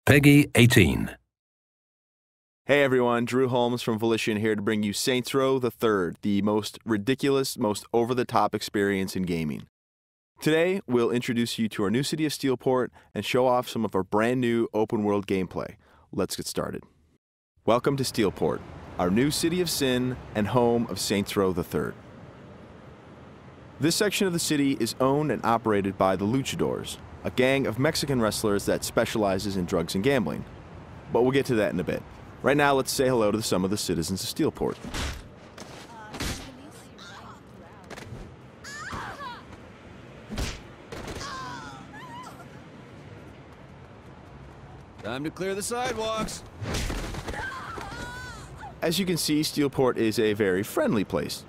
Peggy 18. Hey everyone, Drew Holmes from Volition here to bring you Saints Row the Third, the most ridiculous, most over-the-top experience in gaming. Today, we'll introduce you to our new city of Steelport and show off some of our brand new open-world gameplay. Let's get started. Welcome to Steelport, our new city of sin and home of Saints Row the Third. This section of the city is owned and operated by the Luchadors, a gang of Mexican wrestlers that specializes in drugs and gambling. But we'll get to that in a bit. Right now, let's say hello to some of the citizens of Steelport. Time to clear the sidewalks. As you can see, Steelport is a very friendly place.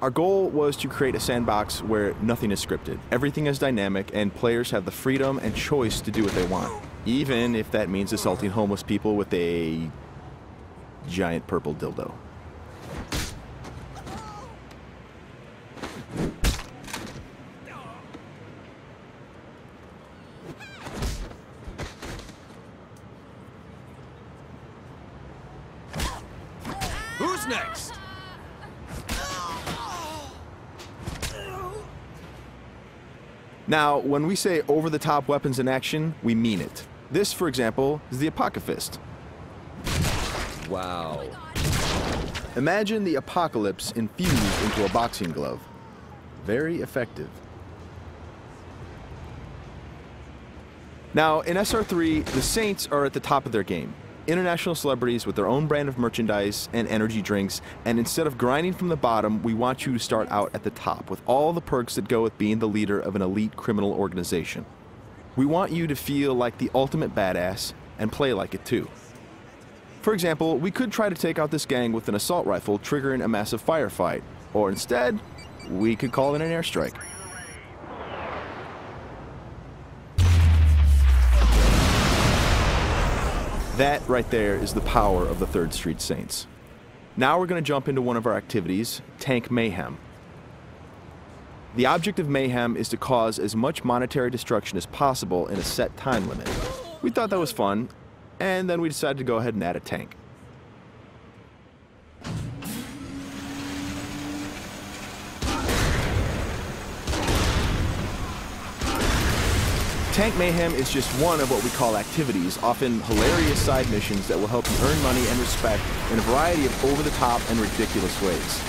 Our goal was to create a sandbox where nothing is scripted. Everything is dynamic, and players have the freedom and choice to do what they want, even if that means assaulting homeless people with a giant purple dildo. Who's next? Now, when we say over-the-top weapons in action, we mean it. This, for example, is the Apocalypse. Wow. Imagine the apocalypse infused into a boxing glove. Very effective. Now, in SR3, the Saints are at the top of their game. International celebrities with their own brand of merchandise and energy drinks, and instead of grinding from the bottom, we want you to start out at the top with all the perks that go with being the leader of an elite criminal organization. We want you to feel like the ultimate badass and play like it too. For example, we could try to take out this gang with an assault rifle, triggering a massive firefight, or instead, we could call it an airstrike. That right there is the power of the 3rd Street Saints. Now we're going to jump into one of our activities, Tank Mayhem. The object of Mayhem is to cause as much monetary destruction as possible in a set time limit. We thought that was fun, and then we decided to go ahead and add a tank. Tank Mayhem is just one of what we call activities, often hilarious side missions that will help you earn money and respect in a variety of over-the-top and ridiculous ways.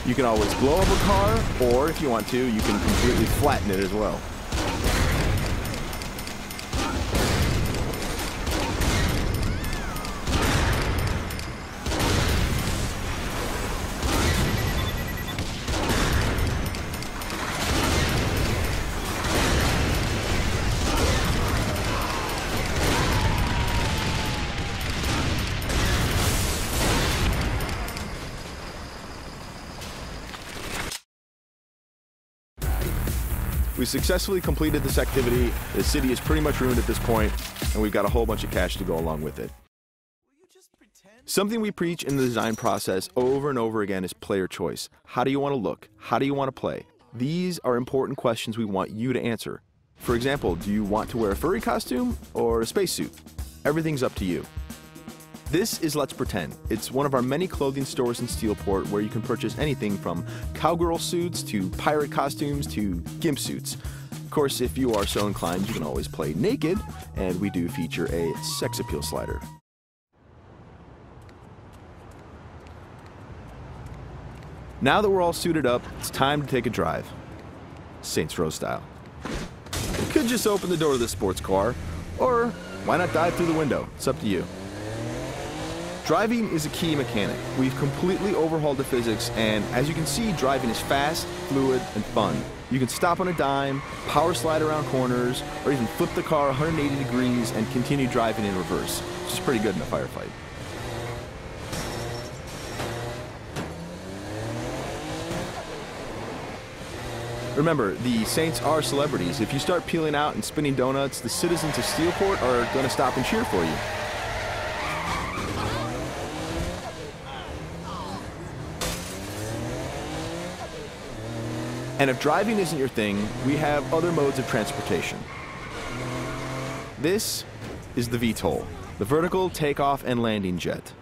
You can always blow up a car, or if you want to, you can completely flatten it as well. We successfully completed this activity. The city is pretty much ruined at this point, and we've got a whole bunch of cash to go along with it. Something we preach in the design process over and over again is player choice. How do you want to look? How do you want to play? These are important questions we want you to answer. For example, do you want to wear a furry costume or a spacesuit? Everything's up to you. This is Let's Pretend. It's one of our many clothing stores in Steelport where you can purchase anything from cowgirl suits to pirate costumes to gimp suits. Of course, if you are so inclined, you can always play naked, and we do feature a sex appeal slider. Now that we're all suited up, it's time to take a drive. Saints Row style. You could just open the door to the sports car, or why not dive through the window? It's up to you. Driving is a key mechanic. We've completely overhauled the physics, and as you can see, driving is fast, fluid, and fun. You can stop on a dime, power slide around corners, or even flip the car 180 degrees and continue driving in reverse, which is pretty good in a firefight. Remember, the Saints are celebrities. If you start peeling out and spinning donuts, the citizens of Steelport are going to stop and cheer for you. And if driving isn't your thing, we have other modes of transportation. This is the VTOL, the vertical takeoff and landing jet.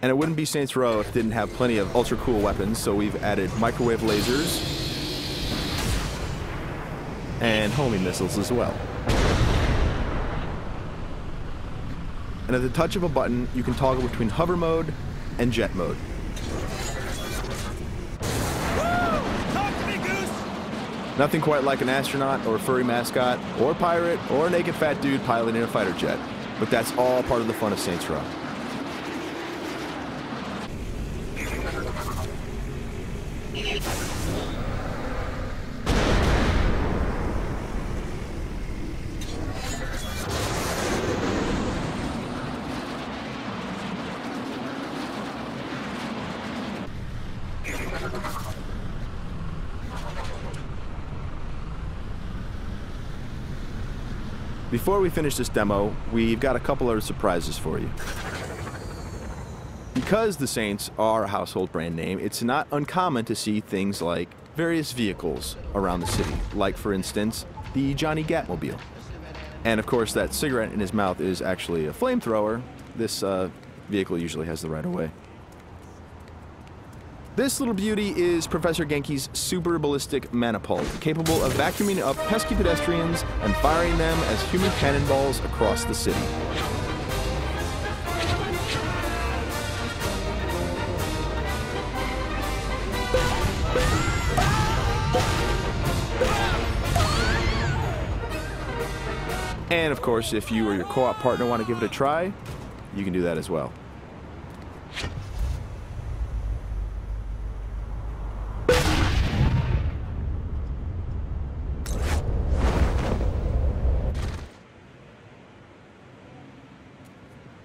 And it wouldn't be Saints Row if it didn't have plenty of ultra cool weapons, so we've added microwave lasers and homing missiles as well. And at the touch of a button, you can toggle between hover mode and jet mode. Talk to me, Goose! Nothing quite like an astronaut or a furry mascot or pirate or a naked fat dude piloting a fighter jet. But that's all part of the fun of Saints Row. Before we finish this demo, we've got a couple of surprises for you. Because the Saints are a household brand name, it's not uncommon to see things like various vehicles around the city, like, for instance, the Johnny Gatmobile. And of course, that cigarette in his mouth is actually a flamethrower. This vehicle usually has the right of way. This little beauty is Professor Genki's super ballistic manipult, capable of vacuuming up pesky pedestrians and firing them as human cannonballs across the city. And of course, if you or your co-op partner want to give it a try, you can do that as well.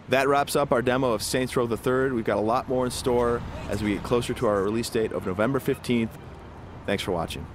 That wraps up our demo of Saints Row the Third. We've got a lot more in store as we get closer to our release date of November 15th. Thanks for watching.